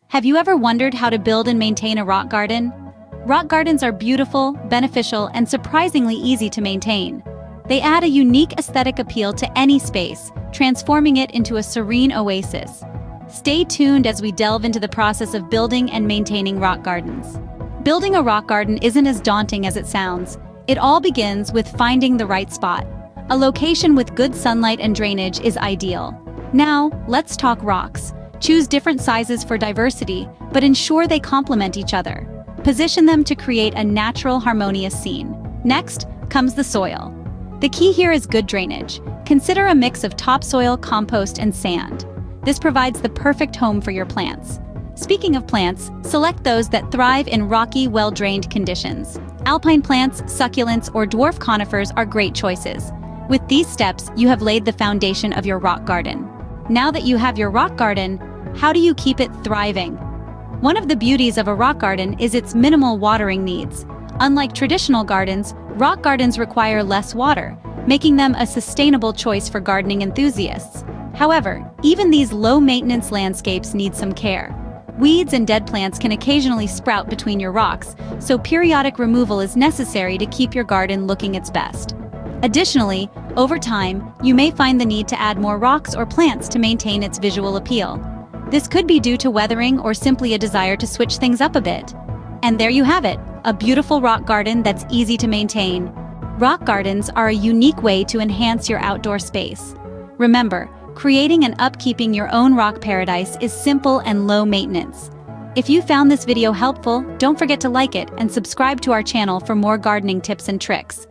Have you ever wondered how to build and maintain a rock garden? Rock gardens are beautiful, beneficial, and surprisingly easy to maintain. They add a unique aesthetic appeal to any space, transforming it into a serene oasis. Stay tuned as we delve into the process of building and maintaining rock gardens. Building a rock garden isn't as daunting as it sounds. It all begins with finding the right spot. A location with good sunlight and drainage is ideal. Now, let's talk rocks. Choose different sizes for diversity, but ensure they complement each other. Position them to create a natural, harmonious scene. Next comes the soil. The key here is good drainage. Consider a mix of topsoil, compost, and sand. This provides the perfect home for your plants. Speaking of plants, select those that thrive in rocky, well-drained conditions. Alpine plants, succulents, or dwarf conifers are great choices. With these steps, you have laid the foundation of your rock garden. Now that you have your rock garden, how do you keep it thriving? One of the beauties of a rock garden is its minimal watering needs. Unlike traditional gardens, rock gardens require less water, making them a sustainable choice for gardening enthusiasts. However, even these low-maintenance landscapes need some care. Weeds and dead plants can occasionally sprout between your rocks, so periodic removal is necessary to keep your garden looking its best. Additionally, over time, you may find the need to add more rocks or plants to maintain its visual appeal. This could be due to weathering or simply a desire to switch things up a bit. And there you have it, a beautiful rock garden that's easy to maintain. Rock gardens are a unique way to enhance your outdoor space. Remember, creating and upkeeping your own rock paradise is simple and low maintenance. If you found this video helpful, don't forget to like it and subscribe to our channel for more gardening tips and tricks.